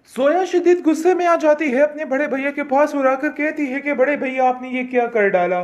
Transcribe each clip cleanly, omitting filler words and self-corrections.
सोया शदीद गुस्से में आ जाती है अपने बड़े भैया के पास और आकर कहती है कि बड़े भैया आपने ये क्या कर डाला।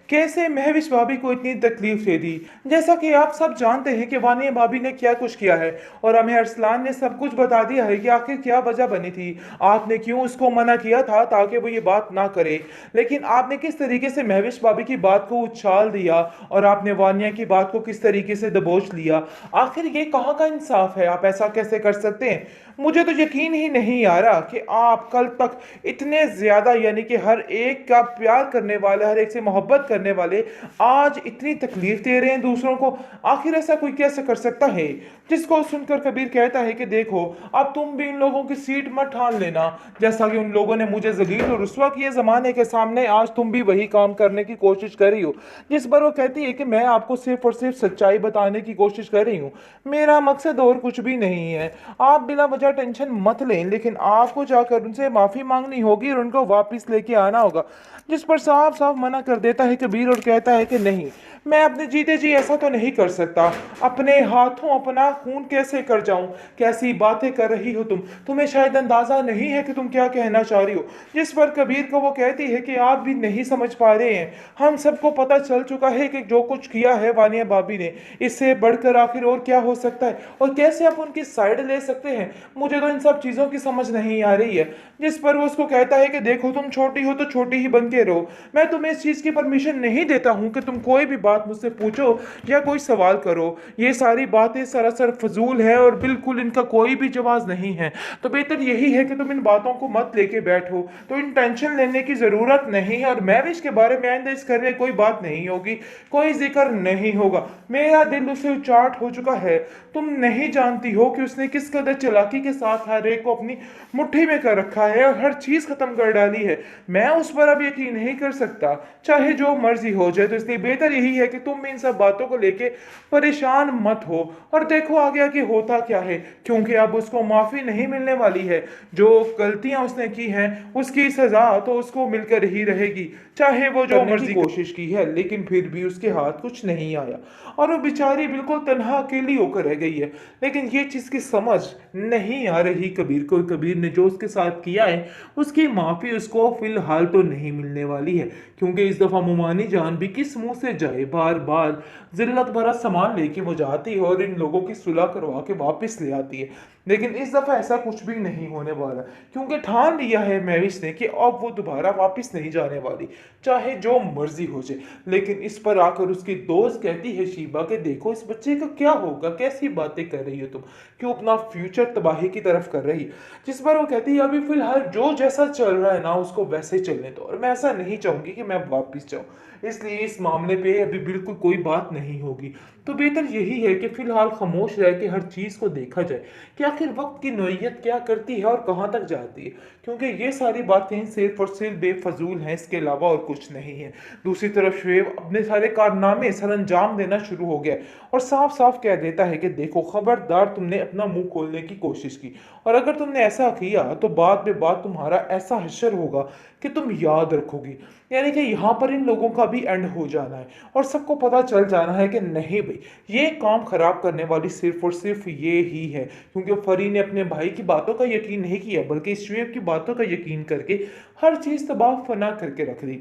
कैसे महविश भाभी को इतनी तकलीफ दे दी। जैसा कि आप सब जानते हैं कि वानिया भाभी ने क्या कुछ किया है और हमें अरसलान ने सब कुछ बता दिया है कि आखिर क्या वजह बनी थी। आपने क्यों उसको मना किया था ताकि वो ये बात ना करे, लेकिन आपने किस तरीके से महविश भाभी की बात को उछाल दिया और आपने वानिया की बात को किस तरीके से दबोच लिया। आखिर ये कहाँ का इंसाफ है, आप ऐसा कैसे कर सकते हैं। मुझे तो यकीन ही नहीं आ रहा कि आप कल तक इतने ज्यादा यानी कि हर एक का प्यार करने वाले, हर एक से मोहब्बत करने वाले, आज इतनी तकलीफ दे रहे हैं दूसरों को। आखिर ऐसा कोई कैसे कर सकता है। जिसको सुनकर कबीर कहता है कि देखो, अब तुम भी इन लोगों की सीट मत ठान लेना। जैसा कि उन लोगों ने मुझे जलील और रुस्वा किए जमाने के सामने, आज तुम भी वही काम करने की कोशिश कर रही हो। जिस पर वो कहती है कि मैं आपको सिर्फ और सिर्फ सच्चाई बताने की कोशिश कर रही हूँ, मेरा मकसद और कुछ भी नहीं है। आप बिना वजह टेंशन मत लें, लेकिन आपको जाकर उनसे माफी मांगनी होगी और उनको वापस लेके आना होगा। जिस पर साफ साफ मना कर देता है कबीर और कहता है कि नहीं, मैं अपने जीते जी ऐसा तो नहीं कर सकता। अपने हाथों अपना खून कैसे कर जाऊं। कैसी बातें कर रही हो तुम, तुम्हें शायद अंदाजा नहीं है कि तुम क्या कहना चाह रही हो। जिस पर कबीर को वो कहती है कि आप भी नहीं समझ पा रहे हैं। हम सबको पता चल चुका है कि जो कुछ किया है वानिया भाभी ने, इससे बढ़कर आखिर और क्या हो सकता है और कैसे आप उनकी साइड ले सकते हैं। मुझे तो इन सब चीजों की समझ नहीं आ रही है। जिस पर वो उसको कहता है कि देखो, तुम छोटी हो तो छोटी ही बन के रहो। मैं तुम्हें इस चीज की परमिशन नहीं देता हूं कि तुम कोई भी बात मुझसे पूछो या कोई सवाल करो। ये सारी बातें सरासर फजूल है और बिल्कुल इनका कोई भी जवाब नहीं है। तो बेहतर यही है कि तुम इन बातों को मत लेके बैठो। तो इन टेंशन लेने की जरूरत नहीं है और मैं भी इसके बारे में आइंदा इस करने कोई बात नहीं होगी, कोई जिक्र नहीं होगा। मेरा दिल उसे उचाट हो चुका है। तुम नहीं जानती हो कि उसने किस कदर चालाकी के साथ हर एक को अपनी मुट्ठी में कर रखा है और हर चीज खत्म कर डाली है। मैं उस पर अब यकीन नहीं कर सकता, चाहे जो मर्जी हो जाए। तो इसलिए बेहतर यही है कि तुम भी इन सब बातों को लेके परेशान मत हो और देखो आगे आगे होता क्या है, क्योंकि अब उसको माफी नहीं मिलने वाली है। जो गलतियां उसने की हैं उसकी सजा तो उसको मिलकर ही रहेगी, चाहे वो जो मर्जी कोशिश की है, लेकिन फिर भी उसके हाथ कुछ नहीं आया और वो बेचारी बिल्कुल तन्हा अकेली होकर रह गई है। लेकिन ये चीज की समझ नहीं आ रही कबीर को। कबीर ने जो उसके साथ किया है उसकी माफी उसको फिलहाल तो नहीं मिलने वाली है, क्योंकि इस दफा मुमानी जान भी किस मुंह से जाए। बार बार जिल्लत भरा सामान लेके वो जाती है और इन लोगों की सुलह करवा के वापस ले आती है। लेकिन इस दफा ऐसा कुछ भी नहीं होने वाला, क्योंकि ठान लिया है महविश ने कि अब वो दोबारा वापस नहीं जाने वाली, चाहे जो मर्जी हो जाए। लेकिन इस पर आकर उसकी दोस्त कहती है शीबा के देखो इस बच्चे का क्या होगा, कैसी बातें कर रही हो तुम, क्यों अपना फ्यूचर तबाही की तरफ कर रही। जिस पर वो कहती है अभी फिलहाल जो जैसा चल रहा है ना उसको वैसे चलने दो, और मैं ऐसा नहीं चाहूंगी कि मैं वापस जाऊं। इसलिए इस मामले पे अभी बिल्कुल कोई बात नहीं होगी। तो बेहतर यही है कि फिलहाल खामोश रह के हर चीज को देखा जाए कि आखिर वक्त की नोयत क्या करती है और कहाँ तक जाती है, क्योंकि ये सारी बातें सिर्फ और सिर्फ बेफजूल हैं, इसके अलावा और कुछ नहीं है। दूसरी तरफ शुएब अपने सारे कारनामे सर अंजाम देना शुरू हो गया और साफ साफ कह देता है कि देखो खबरदार, तुमने अपना मुंह खोलने की कोशिश की और अगर तुमने ऐसा किया तो बाद में बाद तुम्हारा ऐसा हश्र होगा कि तुम याद रखोगी। यानी कि यहाँ पर इन लोगों का भी एंड हो जाना है और सबको पता चल जाना है कि नहीं भाई, ये काम खराब करने वाली सिर्फ और सिर्फ ये ही है, क्योंकि फरी ने अपने भाई की बातों का यकीन नहीं किया बल्कि शुएब की बातों का यकीन करके हर चीज तबाह फना करके रख दी।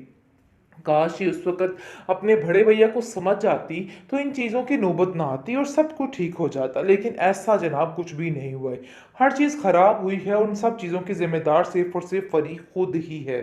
काश ही उस वक्त अपने बड़े भैया को समझ जाती तो इन चीज़ों की नौबत ना आती और सब कुछ ठीक हो जाता, लेकिन ऐसा जनाब कुछ भी नहीं हुआ है। हर चीज़ खराब हुई है और उन सब चीज़ों की जिम्मेदार सिर्फ और सिर्फ फरी खुद ही है।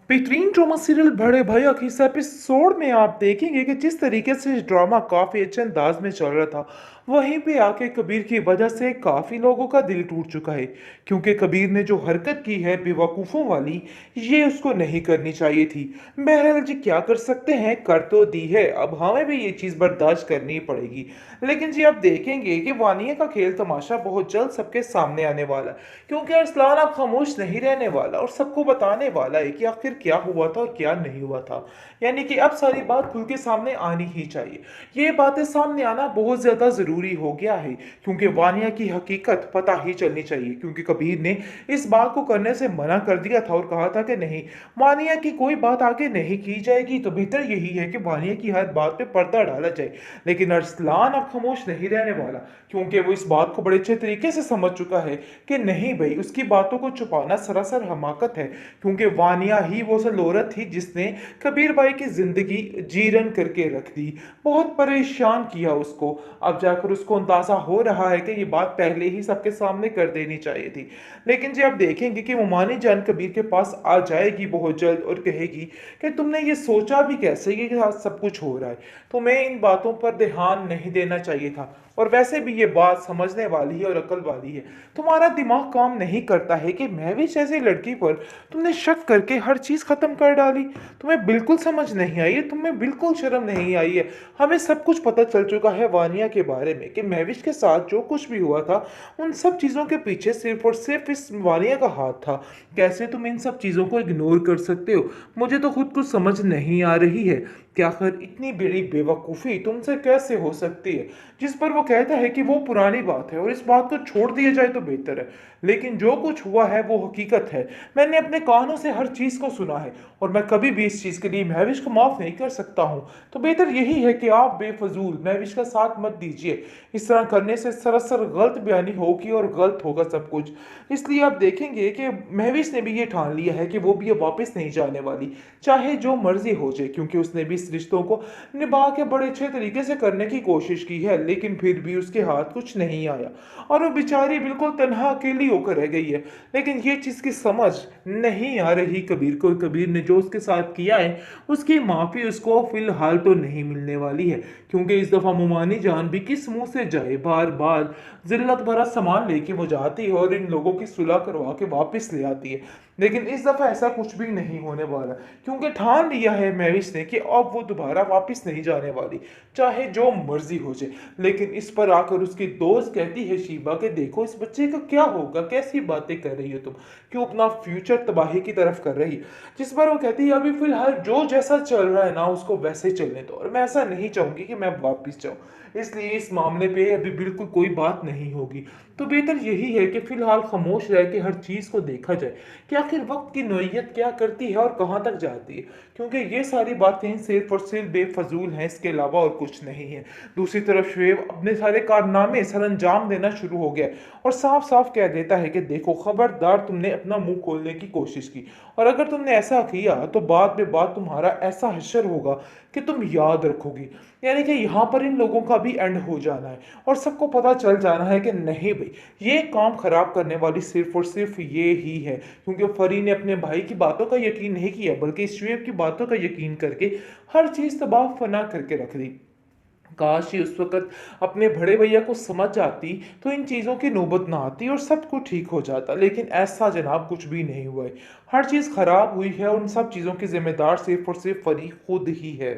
बेहतरीन ड्रामा सीरियल बड़े भैया की इस एपिसोड में आप देखेंगे कि जिस तरीके से इस ड्रामा काफ़ी अच्छे अंदाज में चल रहा था, वहीं पे आके कबीर की वजह से काफ़ी लोगों का दिल टूट चुका है, क्योंकि कबीर ने जो हरकत की है बेवकूफ़ों वाली, ये उसको नहीं करनी चाहिए थी। बहरहाल जी क्या कर सकते हैं, कर तो दी है, अब हमें भी ये चीज़ बर्दाश्त करनी पड़ेगी। लेकिन जी आप देखेंगे कि वानिया का खेल तमाशा बहुत जल्द सबके सामने आने वाला है, क्योंकि अरसलान अब खामोश नहीं रहने वाला और सबको बताने वाला है कि आखिर क्या हुआ था और क्या नहीं हुआ था। यानी कि अब सारी बात खुल के सामने आनी ही चाहिए। ये बातें सामने आना बहुत ज़्यादा ज़रूरी ज़रूरी हो गया है, क्योंकि वानिया की हकीकत पता ही चलनी चाहिए, क्योंकि कबीर ने इस बात को करने से मना कर दिया था और कहा था कि नहीं, वानिया की कोई बात आगे नहीं की जाएगी, तो बेहतर यही है कि वानिया की हर बात पे पर्दा डाला जाए। लेकिन अरसलान अब खामोश नहीं रहने वाला, क्योंकि वो इस बात को बड़े अच्छे तरीके से समझ चुका है कि नहीं भाई, उसकी बातों को छुपाना सरासर हमाकत है, क्योंकि वानिया ही वो सल औरत थी जिसने कबीर भाई की जिंदगी जीरन करके रख दी, बहुत परेशान किया उसको। अब जाकर उसको अंदाजा हो रहा है कि ये बात पहले ही सबके सामने कर देनी चाहिए थी। लेकिन जी आप देखेंगे कि मुमानी जान कबीर के पास आ जाएगी बहुत जल्द और कहेगी कि तुमने ये सोचा भी कैसे कि आज सब कुछ हो रहा है, तुम्हें इन बातों पर ध्यान नहीं देना चाहिए था, और वैसे भी ये बात समझने वाली है और अकल वाली है। तुम्हारा दिमाग काम नहीं करता है कि महविश ऐसी लड़की पर तुमने शक करके हर चीज खत्म कर डाली। तुम्हें बिल्कुल समझ नहीं आई है, तुम्हें बिल्कुल शर्म नहीं आई है। हमें सब कुछ पता चल चुका है वानिया के बारे में कि महविश के साथ जो कुछ भी हुआ था, उन सब चीजों के पीछे सिर्फ और सिर्फ इस वानिया का हाथ था। कैसे तुम इन सब चीजों को इग्नोर कर सकते हो, मुझे तो खुद कुछ समझ नहीं आ रही है कि आखिर इतनी बड़ी बेवकूफ़ी तुमसे कैसे हो सकती है। जिस पर वो कहता है कि वो पुरानी बात है और इस बात को छोड़ दिया जाए तो बेहतर है, लेकिन जो कुछ हुआ है वो हकीकत है। मैंने अपने कानों से हर चीज़ को सुना है और मैं कभी भी इस चीज़ के लिए महविश को माफ़ नहीं कर सकता हूँ। तो बेहतर यही है कि आप बेफजूल महविश का साथ मत दीजिए। इस तरह करने से सरासर गलत बयानी होगी और गलत होगा सब कुछ। इसलिए आप देखेंगे कि महविश ने भी ये ठान लिया है कि वो भी अब वापस नहीं जाने वाली, चाहे जो मर्जी हो जाए, क्योंकि उसने भी इस रिश्तों को निभा के बड़े अच्छे तरीके से करने की कोशिश की है, लेकिन फिर भी उसके हाथ कुछ नहीं आया और वो बेचारी बिल्कुल तन्हा अकेली होकर रह गई है। लेकिन ये चीज़ की समझ नहीं आ रही कबीर को। कबीर ने जो उसके साथ किया है उसकी माफ़ी उसको फिलहाल तो नहीं मिलने वाली है, क्योंकि इस दफ़ा मुमानी जान भी किस मुंह से जाए। बार बार जिल्लत भरा सामान लेके वो जाती है और इन लोगों की सुलह करवा के वापस ले आती है, लेकिन इस दफ़ा ऐसा कुछ भी नहीं होने वाला, क्योंकि ठान लिया है महविश ने कि अब वो दोबारा वापस नहीं जाने वाली, चाहे जो मर्जी हो जाए। लेकिन इस पर आकर उसकी दोस्त कहती है शीबा के देखो इस बच्चे का क्या होगा, कैसी बातें कर रही हो तुम, क्यों अपना फ्यूचर तबाही की तरफ कर रही। जिस पर वो कहती है अभी फिलहाल जो जैसा चल रहा है ना उसको वैसे ही चलने दो, और मैं ऐसा नहीं चाहूंगी कि मैं वापस जाऊं, इसलिए इस मामले पे अभी बिल्कुल कोई बात नहीं होगी। तो बेहतर यही है कि फिलहाल खामोश रह के हर चीज़ को देखा जाए कि आखिर वक्त की नोयत क्या करती है और कहाँ तक जाती है, क्योंकि ये सारी बातें सिर्फ और सिर्फ बेफजूल हैं, इसके अलावा और कुछ नहीं है। दूसरी तरफ शुएब अपने सारे कारनामे सर अंजाम देना शुरू हो गया और साफ साफ कह देता है कि देखो खबरदार, तुमने अपना मुंह खोलने की कोशिश की और अगर तुमने ऐसा किया तो बाद में बाद तुम्हारा ऐसा हश्र होगा कि तुम याद रखोगी। यानी कि यहाँ पर इन लोगों का भी एंड हो जाना है और सबको पता चल जाना है कि नहीं भाई, ये काम खराब करने वाली सिर्फ और सिर्फ ये ही है, क्योंकि फरी ने अपने भाई की बातों का यकीन नहीं किया बल्कि शुएब की बातों का यकीन करके हर चीज़ तबाह फना करके रख दी। काश ही उस वक्त अपने बड़े भैया को समझ जाती तो इन चीज़ों की नौबत ना आती और सब कुछ ठीक हो जाता, लेकिन ऐसा जनाब कुछ भी नहीं हुआ है। हर चीज़ खराब हुई है और उन सब चीज़ों की जिम्मेदार सिर्फ और सिर्फ फरी खुद ही है।